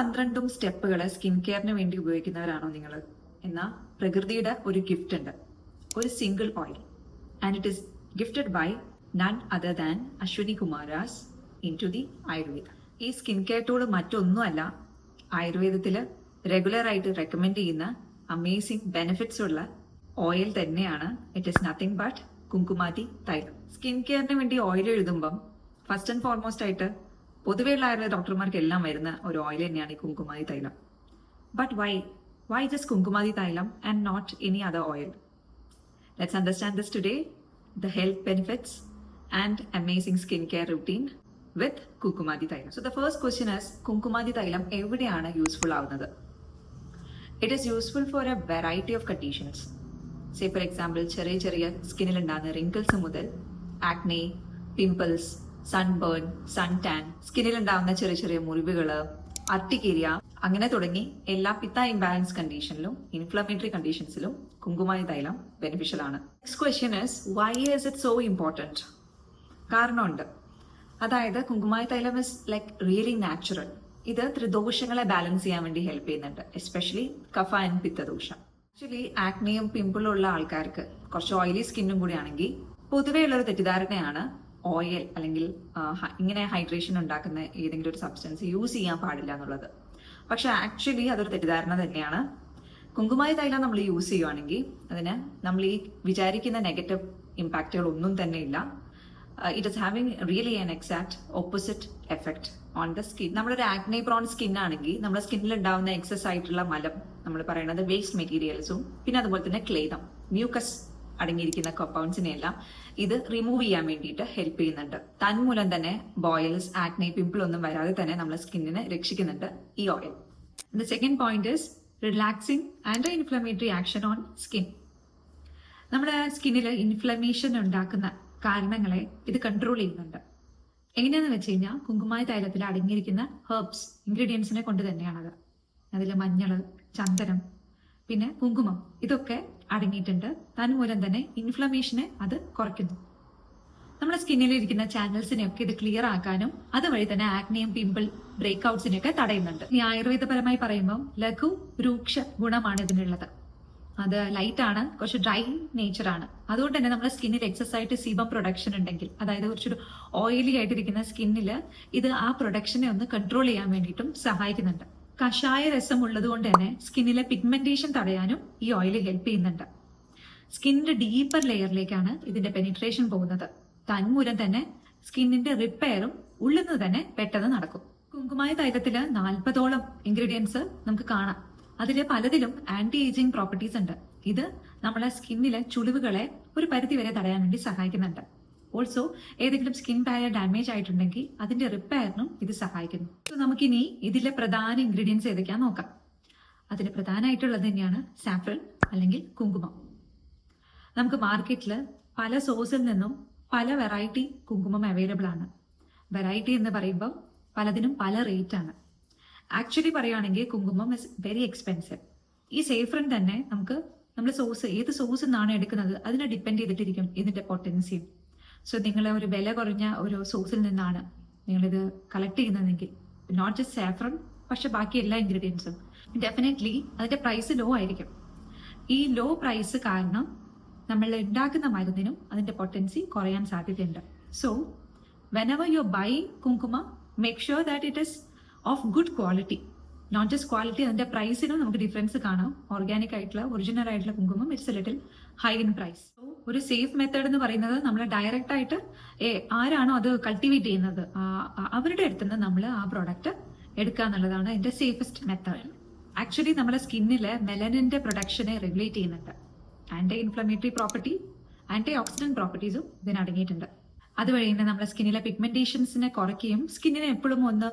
12 സ്റ്റെപ്പുകൾ സ്കിൻ കെയറിന് വേണ്ടി ഉപയോഗിക്കുന്നവരാണോ നിങ്ങൾ? എന്നാൽ പ്രകൃതിയുടെ ഒരു ഗിഫ്റ്റ് ഉണ്ട്, ഒരു single oil, and it is gifted by none other than Ashwini Kumar's into the Ayurveda. ഈ സ്കിൻ കെയർ ടൂൾ മറ്റൊന്നുമല്ല, ആയുർവേദത്തിൽ റെഗുലർ ആയിട്ട് റെക്കമെൻഡ് ചെയ്യുന്ന അമേസിംഗ് ബെനിഫിറ്റ്സ് ഉള്ള ഓയിൽ തന്നെയാണ്. It is nothing but Kumkumadi തൈലം. സ്കിൻ കെയറിന് വേണ്ടി ഓയിൽ എഴുതുമ്പം ഫസ്റ്റ് ആൻഡ് ഫോർമോസ്റ്റ് ആയിട്ട് പൊതുവെയുള്ള ആയുർവേദ ഡോക്ടർമാർക്ക് എല്ലാം വരുന്ന ഒരു ഓയിൽ തന്നെയാണ് ഈ കുങ്കുമാതി തൈലം. But why just Kumkumadi tailam and not any other oil? Let's understand this today, the health benefits and amazing skincare routine with Kumkumadi tailam. So the first question is, Kumkumadi തൈലം എവിടെയാണ് യൂസ്ഫുൾ ആവുന്നത്? It is useful for a variety of conditions. Say for example, ചെറിയ സ്കിന്നിൽ ഉണ്ടാകുന്ന wrinkles മുതൽ acne, pimples, sunburn, sun tan, സ്കിന്നിൽ ഉണ്ടാകുന്ന ചെറിയ മുറിവുകൾ, അർട്ടിക്കേരിയ, അങ്ങനെ തുടങ്ങി എല്ലാ പിത്ത ഇംബാലൻസ് കണ്ടീഷനിലും ഇൻഫ്ലമേറ്ററി കണ്ടീഷൻസിലും കുങ്കുമാതി തൈലം ബെനിഫിഷ്യൽ ആണ്. Next question is, why is it so important? കാരണമുണ്ട്. അതായത് കുങ്കുമാതി തൈലം ഇസ് ലൈക്ക് റിയലി നാച്ചുറൽ. ഇത് ത്രിദോഷങ്ങളെ ബാലൻസ് ചെയ്യാൻ വേണ്ടി ഹെൽപ്പ് ചെയ്യുന്നുണ്ട്, എസ്പെഷ്യലി കഫ ആൻഡ് പിത്തദോഷം. ആക്ച്വലി ആക്നെയും പിമ്പിളും ഉള്ള ആൾക്കാർക്ക്, കുറച്ച് ഓയിലി സ്കിന്നും കൂടി ആണെങ്കിൽ, പൊതുവേ ഉള്ളൊരു തെറ്റിദ്ധാരണയാണ് ഓയിൽ അല്ലെങ്കിൽ ഇങ്ങനെ ഹൈഡ്രേഷൻ ഉണ്ടാക്കുന്ന ഏതെങ്കിലും ഒരു സബ്സ്റ്റൻസ് യൂസ് ചെയ്യാൻ പാടില്ല എന്നുള്ളത്. പക്ഷെ ആക്ച്വലി അതൊരു തെറ്റിദ്ധാരണ തന്നെയാണ്. കുങ്കുമാതി തൈലം നമ്മൾ യൂസ് ചെയ്യുവാണെങ്കിൽ അതിന് നമ്മൾ ഈ വിചാരിക്കുന്ന നെഗറ്റീവ് ഇമ്പാക്റ്റുകൾ ഒന്നും തന്നെ ഇല്ല. It is having really an exact opposite effect on the skin. നമ്മളൊരു ആക്നെ പ്രോൺ സ്കിൻ ആണെങ്കിൽ നമ്മുടെ സ്കിന്നിൽ ഉണ്ടാവുന്ന എക്സസ് ആയിട്ടുള്ള മലം, നമ്മൾ പറയുന്നത് വേസ്റ്റ് മെറ്റീരിയൽസും, പിന്നെ അതുപോലെ തന്നെ ക്ലേദം, മ്യൂക്കസ് അടങ്ങിയിരിക്കുന്ന കോമ്പൗണ്ട്സിനെല്ലാം ഇത് റിമൂവ് ചെയ്യാൻ വേണ്ടിയിട്ട് ഹെൽപ്പ് ചെയ്യുന്നുണ്ട്. തന്മൂലം തന്നെ ബോയിൽസ്, ആക്നെ, പിമ്പിൾ ഒന്നും വരാതെ തന്നെ നമ്മളെ സ്കിന്നിനെ രക്ഷിക്കുന്നുണ്ട് ഈ oil. The second point is relaxing and inflammatory action on skin. നമ്മുടെ സ്കിന്നിൽ ഇൻഫ്ലമേഷൻ ഉണ്ടാക്കുന്ന കാരണങ്ങളെ ഇത് കൺട്രോൾ ചെയ്യുന്നുണ്ട്. എങ്ങനെയാന്ന് വെച്ച് കഴിഞ്ഞാൽ കുങ്കുമാതി തൈലത്തിൽ അടങ്ങിയിരിക്കുന്ന ഹെർബ്സ്, ഇൻഗ്രീഡിയൻസിനെ കൊണ്ട് തന്നെയാണത്. അതിൽ മഞ്ഞൾ, ചന്ദനം, പിന്നെ കുങ്കുമം, ഇതൊക്കെ അടങ്ങിയിട്ടുണ്ട്. തന്മൂലം തന്നെ ഇൻഫ്ലമേഷനെ അത് കുറയ്ക്കുന്നു. നമ്മുടെ സ്കിന്നിലിരിക്കുന്ന ചാനൽസിനെയൊക്കെ ഇത് ക്ലിയർ ആക്കാനും അതുവഴി തന്നെ ആക്നെയും പിമ്പിൾ ബ്രേക്ക്ഔട്ട്സിനെയൊക്കെ തടയുന്നുണ്ട്. ഈ ആയുർവേദപരമായി പറയുമ്പോൾ ലഘു രൂക്ഷ ഗുണമാണ് ഇതിനുള്ളത്. അത് ലൈറ്റ് ആണ്, കുറച്ച് ഡ്രൈ നേച്ചർ ആണ്. അതുകൊണ്ട് തന്നെ നമ്മുടെ സ്കിന്നിൽ എക്സസ് ആയിട്ട് സീബം പ്രൊഡക്ഷൻ ഉണ്ടെങ്കിൽ, അതായത് കുറച്ചൊരു ഓയിലി ആയിട്ടിരിക്കുന്ന സ്കിന്നിൽ ഇത് ആ പ്രൊഡക്ഷനെ ഒന്ന് കൺട്രോൾ ചെയ്യാൻ വേണ്ടിയിട്ടും സഹായിക്കുന്നുണ്ട്. കഷായ രസം ഉള്ളത് കൊണ്ട് തന്നെ സ്കിന്നിലെ പിഗ്മെന്റേഷൻ തടയാനും ഈ ഓയിൽ ഹെൽപ്പ് ചെയ്യുന്നുണ്ട്. സ്കിന്നിന്റെ ഡീപ്പർ ലെയറിലേക്കാണ് ഇതിന്റെ പെനിട്രേഷൻ പോകുന്നത്. തന്മൂലം തന്നെ സ്കിന്നിന്റെ റിപ്പയറും ഉള്ളിൽ നിന്ന് തന്നെ പെട്ടെന്ന് നടക്കും. കുങ്കുമാതി തൈലത്തില് 40ഓളം ഇൻഗ്രീഡിയൻസ് നമുക്ക് കാണാം. അതില് പലതിലും ആന്റി ഏജിങ് പ്രോപ്പർട്ടീസ് ഉണ്ട്. ഇത് നമ്മളെ സ്കിന്നിലെ ചുളിവുകളെ ഒരു പരിധി വരെ തടയാൻ വേണ്ടി സഹായിക്കുന്നുണ്ട്. ഓൾസോ ഏതെങ്കിലും സ്കിൻ ബാരിയർ ഡാമേജ് ആയിട്ടുണ്ടെങ്കിൽ അതിന്റെ റിപ്പയറിനും ഇത് സഹായിക്കുന്നു. സോ നമുക്കിനി ഇതിലെ പ്രധാന ഇൻഗ്രീഡിയൻസ് ഏതൊക്കെയാന്ന് നോക്കാം. അതിൽ പ്രധാനമായിട്ടുള്ളത് തന്നെയാണ് സാഫ്രൺ അല്ലെങ്കിൽ കുങ്കുമം. നമുക്ക് മാർക്കറ്റിൽ പല സോഴ്സിൽ നിന്നും പല വെറൈറ്റി കുങ്കുമം അവൈലബിൾ ആണ്. വെറൈറ്റി എന്ന് പറയുമ്പോൾ പലതിനും പല റേറ്റ് ആണ്. ആക്ച്വലി പറയുകയാണെങ്കിൽ കുങ്കുമം ഇസ് വെരി എക്സ്പെൻസീവ്. ഈ സേഫ്രൺ തന്നെ നമുക്ക് നമ്മൾ സോഴ്സ്, ഏത് സോഴ്സിൽ നിന്നാണ് എടുക്കുന്നത് അതിനെ ഡിപ്പെൻഡ് ചെയ്തിട്ടിരിക്കും ഇതിന്റെ പൊട്ടൻസിയും. സോ നിങ്ങൾ ഒരു വില കുറഞ്ഞ ഒരു സോഴ്സിൽ നിന്നാണ് നിങ്ങളിത് കളക്ട് ചെയ്യുന്നതെങ്കിൽ, നോട്ട് ജസ്റ്റ് സാഫ്രൺ, പക്ഷെ ബാക്കി എല്ലാ ഇൻഗ്രീഡിയൻസും, ഡെഫിനറ്റ്ലി അതിന്റെ പ്രൈസ് ലോ ആയിരിക്കും. ഈ ലോ പ്രൈസ് കാരണം നമ്മൾ ഉണ്ടാക്കുന്ന മരുന്നിനും അതിന്റെ പൊട്ടൻസി കുറയാൻ സാധ്യതയുണ്ട്. So whenever you buy kumkuma, make sure that it is of good quality. Not just quality, അതിന്റെ പ്രൈസിനും നമുക്ക് ഡിഫറൻസ് കാണാം. ഓർഗാനിക് ആയിട്ടുള്ള ഒറിജിനൽ ആയിട്ടുള്ള കുങ്കുമം it's a little high in price. ഒരു സേഫ് മെത്തേഡ് എന്ന് പറയുന്നത് നമ്മൾ ഡയറക്റ്റ് ആയിട്ട് ആരാണോ അത് കൾട്ടിവേറ്റ് ചെയ്യുന്നത് അവരുടെ അടുത്ത് നിന്ന് നമ്മൾ ആ പ്രോഡക്റ്റ് എടുക്കുക എന്നുള്ളതാണ് ഇതിന്റെ സേഫസ്റ്റ് മെത്തേഡ്. ആക്ച്വലി നമ്മുടെ സ്കിന്നിലെ മെലനിന്റെ പ്രൊഡക്ഷനെ റെഗുലേറ്റ് ചെയ്യുന്നുണ്ട്. Anti inflammatory property, antioxidant പ്രോപ്പർട്ടീസും ഇതിന് അടങ്ങിയിട്ടുണ്ട്. അതുവഴി തന്നെ നമ്മുടെ സ്കിന്നിലെ പിഗ്മെന്റേഷൻസിനെ കുറയ്ക്കുകയും സ്കിന്നിനെ എപ്പോഴും ഒന്ന്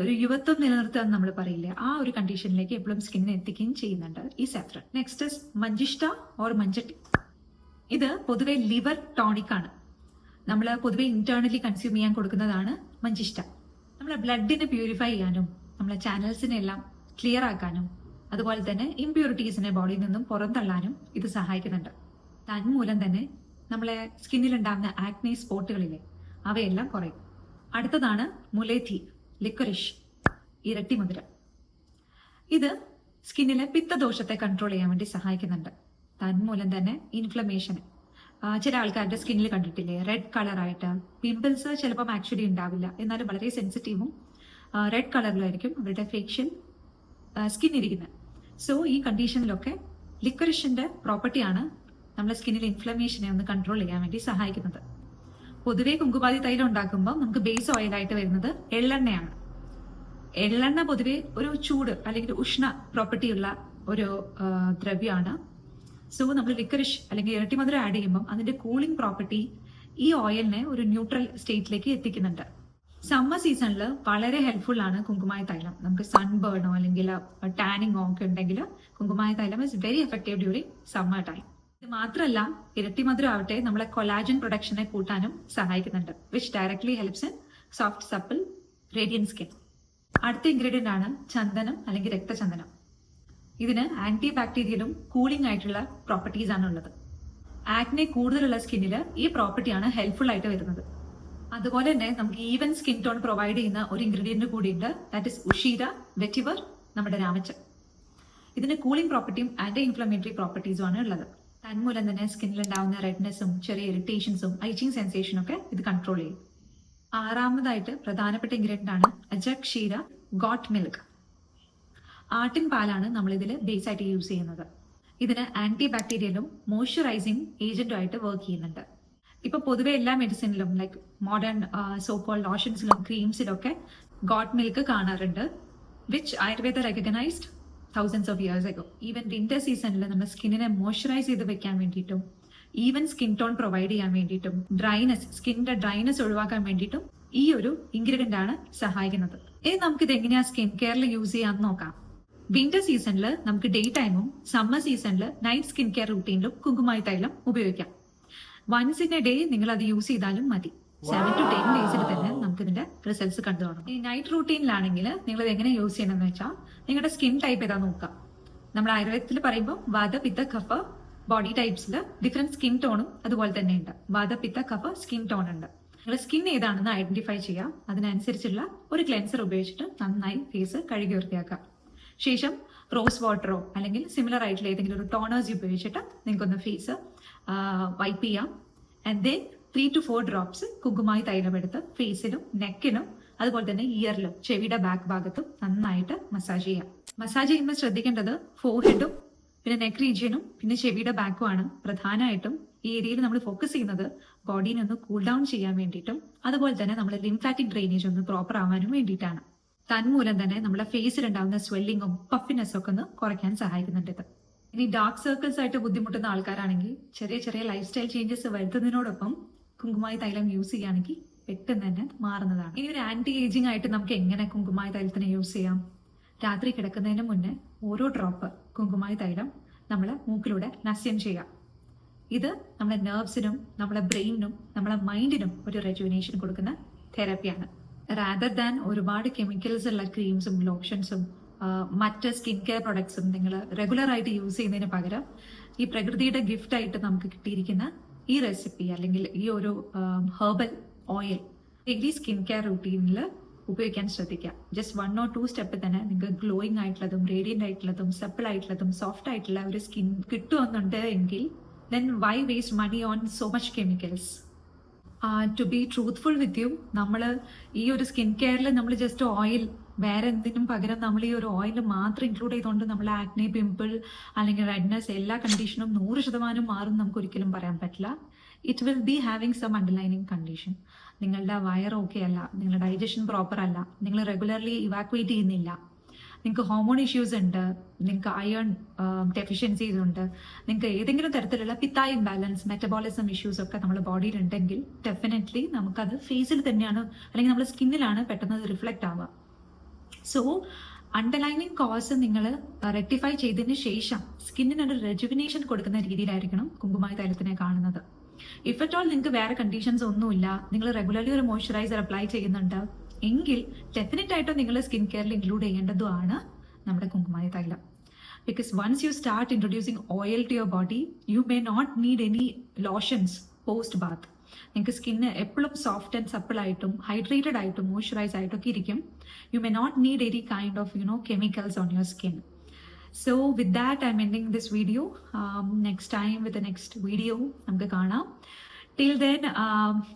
ഒരു യുവത്വം നിലനിർത്തുക എന്ന് നമ്മൾ പറയില്ലേ, ആ ഒരു കണ്ടീഷനിലേക്ക് എപ്പോഴും സ്കിന്നിനെ എത്തിക്കുകയും ചെയ്യുന്നുണ്ട് ഈ saffron. Next is manjishtha or manjatti. ഇത് പൊതുവെ ലിവർ ടോണിക് ആണ്. നമ്മൾ പൊതുവെ ഇന്റേണലി കൺസ്യൂം ചെയ്യാൻ കൊടുക്കുന്നതാണ് മഞ്ചിഷ്ട. നമ്മളെ ബ്ലഡിനെ പ്യൂരിഫൈ ചെയ്യാനും നമ്മളെ ചാനൽസിനെ എല്ലാം ക്ലിയർ ആക്കാനും അതുപോലെ തന്നെ ഇംപ്യൂരിറ്റീസിനെ ബോഡിയിൽ നിന്നും പുറന്തള്ളാനും ഇത് സഹായിക്കുന്നുണ്ട്. തന്മൂലം തന്നെ നമ്മളെ സ്കിന്നിലുണ്ടാകുന്ന ആക്നെ സ്പോട്ടുകളിലെ അവയെല്ലാം കുറയും. അടുത്തതാണ് മുലേത്തി, ലിക്വറിഷ്, ഇരട്ടി മധുരം. ഇത് സ്കിന്നിലെ പിത്തദോഷത്തെ കൺട്രോൾ ചെയ്യാൻ വേണ്ടി സഹായിക്കുന്നുണ്ട്. തന്മൂലം തന്നെ ഇൻഫ്ലമേഷന്, ചില ആൾക്കാരുടെ സ്കിന്നിൽ കണ്ടിട്ടില്ലേ റെഡ് കളറായിട്ട് പിമ്പിൾസ് ചിലപ്പം ആക്ച്വലി ഉണ്ടാവില്ല, എന്നാലും വളരെ സെൻസിറ്റീവും റെഡ് കളറിലായിരിക്കും അവരുടെ ഫേഷ്യൽ സ്കിൻ ഇരിക്കുന്നത്. സോ ഈ കണ്ടീഷനിലൊക്കെ ലിക്വറിഷിന്റെ പ്രോപ്പർട്ടിയാണ് നമ്മുടെ സ്കിന്നിൽ ഇൻഫ്ലമേഷനെ ഒന്ന് കൺട്രോൾ ചെയ്യാൻ വേണ്ടി സഹായിക്കുന്നത്. പൊതുവേ കുങ്കുമാതി തൈലം ഉണ്ടാക്കുമ്പോൾ നമുക്ക് ബേസ് ഓയിലായിട്ട് വരുന്നത് എള്ളെണ്ണയാണ്. എള്ളെണ്ണ പൊതുവെ ഒരു ചൂട് അല്ലെങ്കിൽ ഉഷ്ണ പ്രോപ്പർട്ടി ഉള്ള ഒരു ദ്രവ്യമാണ്. സോ നമ്മൾ ലിക്വറിഷ് അല്ലെങ്കിൽ ഇരട്ടിമധുരം ആഡ് ചെയ്യുമ്പോൾ അതിന്റെ കൂളിംഗ് പ്രോപ്പർട്ടി ഈ ഓയിലിനെ ഒരു ന്യൂട്രൽ സ്റ്റേറ്റിലേക്ക് എത്തിക്കുന്നുണ്ട്. സമ്മർ സീസണിൽ വളരെ ഹെൽപ്ഫുൾ ആണ് കുങ്കുമായ തൈലം. നമുക്ക് സൺബേണോ അല്ലെങ്കിൽ ടാനിങ്ങോ ഒക്കെ ഉണ്ടെങ്കിൽ കുങ്കുമായ തൈലം is very effective during summer time. ഇത് മാത്രമല്ല, ഇരട്ടിമധുരം ആവട്ടെ നമ്മളെ കൊളാജൻ പ്രൊഡക്ഷനെ കൂട്ടാനും സഹായിക്കുന്നുണ്ട്, which directly helps in soft supple Radiant skin. അടുത്ത ഇൻഗ്രീഡിയന്റ് ആണ് ചന്ദനം അല്ലെങ്കിൽ രക്തചന്ദനം. ഇതിന് ആന്റി ബാക്ടീരിയലും കൂളിംഗ് ആയിട്ടുള്ള പ്രോപ്പർട്ടീസ് ആണ് ഉള്ളത്. ആക്നെ കൂടുതലുള്ള സ്കിന്നിൽ ഈ പ്രോപ്പർട്ടിയാണ് ഹെൽപ്ഫുൾ ആയിട്ട് വരുന്നത്. അതുപോലെ തന്നെ നമുക്ക് ഈവൻ സ്കിൻ ടോൺ പ്രൊവൈഡ് ചെയ്യുന്ന ഒരു ഇൻഗ്രീഡിയന്റ് കൂടിയുണ്ട്, ദാറ്റ് ഇസ് ഉഷീര വെറ്റിവർ, നമ്മുടെ രാമച്ചം. ഇതിന് കൂളിംഗ് പ്രോപ്പർട്ടിയും ആന്റി ഇൻഫ്ലമേറ്ററി പ്രോപ്പർട്ടീസും ആണ് ഉള്ളത്. തന്മൂലം തന്നെ സ്കിന്നിൽ ഉണ്ടാവുന്ന റെഡ്നെസ്സും ചെറിയ ഇറിറ്റേഷൻസും ഐച്ചിങ് സെൻസേഷനും ഒക്കെ ഇത് കൺട്രോൾ ചെയ്യും. ആറാമതായിട്ട് പ്രധാനപ്പെട്ട ഇൻഗ്രീഡിയന്റ് ആണ് അജക് ക്ഷീര ഗോട്ട് മിൽക്ക്. ആട്ടിൻ പാലാണ് നമ്മൾ ഇതിൽ ബേസ് ആയിട്ട് യൂസ് ചെയ്യുന്നത്. ഇതിന് ആന്റി ബാക്ടീരിയലും മോയ്സ്ചറൈസിങ് ഏജന്റും ആയിട്ട് വർക്ക് ചെയ്യുന്നുണ്ട്. ഇപ്പൊ പൊതുവെ എല്ലാ മെഡിസിനിലും ലൈക്ക് മോഡേൺ സോക്കോൾ ലോഷൻസിലും ക്രീംസിലും ഒക്കെ ഗോട്ട് മിൽക്ക് കാണാറുണ്ട്, which Ayurveda recognised thousands of years ago. Even winter സീസണിൽ നമ്മുടെ സ്കിന്നിനെ മോയ്സ്ചറൈസ് ചെയ്ത് വെക്കാൻ വേണ്ടിയിട്ടും ഈവൻ സ്കിൻ ടോൺ പ്രൊവൈഡ് ചെയ്യാൻ വേണ്ടിയിട്ടും സ്കിന്നിന്റെ ഡ്രൈനെസ് ഒഴിവാക്കാൻ വേണ്ടിയിട്ടും ഈ ഒരു ഇൻഗ്രീഡിയന്റ് ആണ് സഹായിക്കുന്നത്. ഇനി നമുക്കിത് എങ്ങനെയാ സ്കിൻ കെയറിൽ യൂസ് ചെയ്യാന്ന് നോക്കാം. വിന്റർ സീസണിൽ നമുക്ക് ഡേ ടൈമും സമ്മർ സീസണിൽ നൈറ്റ് സ്കിൻ കെയർ റൂട്ടീനിലും കുങ്കുമായി തൈലം ഉപയോഗിക്കാം. വൺസ് ഇൻ എ ഡേ നിങ്ങൾ അത് യൂസ് ചെയ്താലും മതി. 7 to 10 ഡേയ്സിൽ തന്നെ നമുക്ക് ഇതിന്റെ റിസൾട്ട്സ് കണ്ടു തുടങ്ങും. ഈ നൈറ്റ് റൂട്ടീനിലാണെങ്കിൽ നിങ്ങൾ ഇത് എങ്ങനെ യൂസ് ചെയ്യണമെന്ന് വെച്ചാൽ നിങ്ങളുടെ സ്കിൻ ടൈപ്പ് ഏതാ നോക്കാം. നമ്മൾ ആയുർവേദത്തിൽ പറയുമ്പോൾ വാത പിത്ത കഫ ബോഡി ടൈപ്സിൽ ഡിഫറെന്റ് സ്കിൻ ടോണും അതുപോലെ തന്നെ ഉണ്ട്. വാത പിത്ത കഫ സ്കിൻ ടോൺ ഉണ്ട്. നിങ്ങളുടെ സ്കിൻ ഏതാണെന്ന് ഐഡന്റിഫൈ ചെയ്യാം. അതിനനുസരിച്ചുള്ള ഒരു ക്ലെൻസർ ഉപയോഗിച്ചിട്ട് നന്നായി ഫേസ് കഴുകി വൃത്തിയാക്കാം. ശേഷം റോസ് വാട്ടറോ അല്ലെങ്കിൽ സിമിലർ ആയിട്ടുള്ള ഏതെങ്കിലും ഒരു ടോണേഴ്സ് ഉപയോഗിച്ചിട്ട് നിങ്ങൾക്കൊന്ന് ഫേസ് വൈപ്പ് ചെയ്യാം. ആൻഡ് ദെൻ 3 to 4 ഡ്രോപ്സ് കുങ്കുമായി തൈലം എടുത്ത് ഫേസിലും നെക്കിനും അതുപോലെ തന്നെ ഇയറിലും ചെവിയുടെ ബാക്ക് ഭാഗത്തും നന്നായിട്ട് മസാജ് ചെയ്യാം. മസാജ് ചെയ്യുമ്പോൾ ശ്രദ്ധിക്കേണ്ടത് ഫോർഹെഡും പിന്നെ നെക്ക് റീജിയനും പിന്നെ ചെവിയുടെ ബാക്കും ആണ്. പ്രധാനമായിട്ടും ഈ ഏരിയയിൽ നമ്മൾ ഫോക്കസ് ചെയ്യുന്നത് ബോഡീനെ ഒന്ന് കൂൾ ഡൗൺ ചെയ്യാൻ വേണ്ടിയിട്ടും അതുപോലെ തന്നെ നമ്മുടെ ലിംഫാറ്റിക് ഡ്രെയിനേജ് ഒന്ന് പ്രോപ്പർ ആവാനും വേണ്ടിയിട്ടാണ്. തന്മൂലം തന്നെ നമ്മുടെ ഫേസിൽ ഉണ്ടാകുന്ന സ്വെല്ലിങ്ങും പഫിനെസ്സും ഒക്കെ ഒന്ന് കുറയ്ക്കാൻ സഹായിക്കുന്നുണ്ട് ഇത്. ഇനി ഡാർക്ക് സർക്കിൾസ് ആയിട്ട് ബുദ്ധിമുട്ടുന്ന ആൾക്കാരാണെങ്കിൽ ചെറിയ ചെറിയ ലൈഫ് സ്റ്റൈൽ ചേഞ്ചസ് വരുത്തുന്നതിനോടൊപ്പം കുങ്കുമായി തൈലം യൂസ് ചെയ്യുകയാണെങ്കിൽ പെട്ടെന്ന് തന്നെ മാറുന്നതാണ്. ഇനി ഒരു ആന്റി ഏജിങ് ആയിട്ട് നമുക്ക് എങ്ങനെ കുങ്കുമായി തൈലത്തിനെ യൂസ് ചെയ്യാം? രാത്രി കിടക്കുന്നതിന് മുന്നേ ഓരോ ഡ്രോപ്പ് കുങ്കുമായി തൈലം നമ്മൾ മൂക്കിലൂടെ നസ്യം ചെയ്യാം. ഇത് നമ്മുടെ നെർവ്സിനും നമ്മുടെ ബ്രെയിനിനും നമ്മുടെ മൈൻഡിനും ഒരു റെജുവിനേഷൻ കൊടുക്കുന്ന തെറാപ്പിയാണ്. റാദർ ദാൻ ഒരുപാട് കെമിക്കൽസ് ഉള്ള ക്രീംസും ലോഷൻസും മറ്റ് സ്കിൻ കെയർ പ്രൊഡക്ട്സും നിങ്ങൾ റെഗുലർ ആയിട്ട് യൂസ് ചെയ്യുന്നതിന് പകരം ഈ പ്രകൃതിയുടെ ഗിഫ്റ്റ് ആയിട്ട് നമുക്ക് കിട്ടിയിരിക്കുന്ന ഈ റെസിപ്പി അല്ലെങ്കിൽ ഈ ഒരു herbal oil daily skin care റൂട്ടീനിൽ ഉപയോഗിക്കാൻ ശ്രദ്ധിക്കുക. ജസ്റ്റ് 1 or 2 സ്റ്റെപ്പ് തന്നെ നിങ്ങൾക്ക് ഗ്ലോയിങ് ആയിട്ടുള്ളതും റേഡിയന്റ് ആയിട്ടുള്ളതും സപ്പിൾ ആയിട്ടുള്ളതും സോഫ്റ്റ് ആയിട്ടുള്ള ഒരു സ്കിൻ കിട്ടുമെന്നുണ്ട് എങ്കിൽ then why waste money on so much chemicals? To be truthful with you, നമ്മൾ ഈ ഒരു സ്കിൻ കെയറിൽ നമ്മൾ ജസ്റ്റ് ഓയിൽ വേറെ എന്തിനും പകരം നമ്മൾ ഈ ഒരു ഓയിൽ മാത്രം ഇൻക്ലൂഡ് ചെയ്തുകൊണ്ട് നമ്മൾ ആക്നെ പിമ്പിൾ അല്ലെങ്കിൽ റെഡ്നെസ് എല്ലാ കണ്ടീഷനും 100% മാറും നമുക്ക് ഒരിക്കലും പറയാൻ പറ്റില്ല. It will be having some underlining condition. നിങ്ങളുടെ വയർ ഓക്കെ അല്ല, നിങ്ങളുടെ ഡൈജഷൻ പ്രോപ്പർ അല്ല, നിങ്ങൾ റെഗുലർലി ഇവാക്വേറ്റ് ചെയ്യുന്നില്ല, നിങ്ങൾക്ക് ഹോർമോൺ ഇഷ്യൂസ് ഉണ്ട്, നിങ്ങൾക്ക് അയൺ ഡെഫിഷ്യൻസീസ് ഉണ്ട്, നിങ്ങൾക്ക് ഏതെങ്കിലും തരത്തിലുള്ള പിത്ത ഇംബാലൻസ് മെറ്റബോളിസം ഇഷ്യൂസ് ഒക്കെ നമ്മുടെ ബോഡിയിൽ ഉണ്ടെങ്കിൽ ഡെഫിനറ്റ്ലി നമുക്കത് ഫേസിൽ തന്നെയാണ് അല്ലെങ്കിൽ നമ്മുടെ സ്കിന്നിലാണ് പെട്ടെന്ന് റിഫ്ലക്റ്റ് ആവുക. സോ അണ്ടർലൈനിങ് കോസ് നിങ്ങൾ റെക്ടിഫൈ ചെയ്തതിന് ശേഷം സ്കിന്നിനൊരു റെജുവിനേഷൻ കൊടുക്കുന്ന രീതിയിലായിരിക്കണം കുങ്കുമായി തൈലത്തിനെ കാണുന്നത്. ഇഫ് അറ്റ് ഓൾ നിങ്ങൾക്ക് വേറെ കണ്ടീഷൻസ് ഒന്നുമില്ല, നിങ്ങൾ റെഗുലർലി ഒരു മോയ്സ്ചറൈസർ അപ്ലൈ ചെയ്യുന്നുണ്ട് എങ്കിൽ ഡെഫിനറ്റ് ആയിട്ടും നിങ്ങൾ സ്കിൻ കെയറിൽ ഇൻക്ലൂഡ് ചെയ്യേണ്ടതുമാണ് നമ്മുടെ Kumkumadi tailam. Because once you start introducing oil to your body you may not need any lotions post bath. നിങ്ങൾക്ക് സ്കിന്ന് എപ്പോഴും സോഫ്റ്റ് ആൻഡ് സപ്പിൾ ആയിട്ടും ഹൈഡ്രേറ്റഡ് ആയിട്ടും മോയ്സ്ചറൈസ് ആയിട്ടൊക്കെ ഇരിക്കും. You may not need any kind of chemicals on your skin. So with that, I'm ending this video. Next time with the next video നമുക്ക് കാണാം. Till then,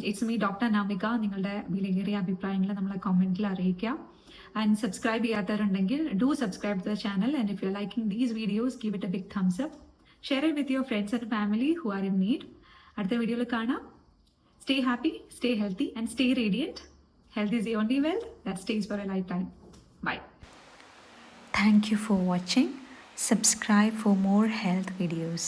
it's me, Dr. Namika. നിങ്ങളുടെ വിലയേറിയ അഭിപ്രായങ്ങൾ നമ്മളെ കമൻറ്റിൽ അറിയിക്കാം. ആൻഡ് സബ്സ്ക്രൈബ് ചെയ്യാത്തവരുണ്ടെങ്കിൽ do subscribe to the channel. And if you are liking these videos, give it a big thumbs up. Share it with your friends and family who are in need. അടുത്ത വീഡിയോയിൽ കാണാം. Stay happy, stay healthy and stay radiant. Health is the only wealth that stays for a lifetime. Bye. Thank you for watching. Subscribe for more health videos.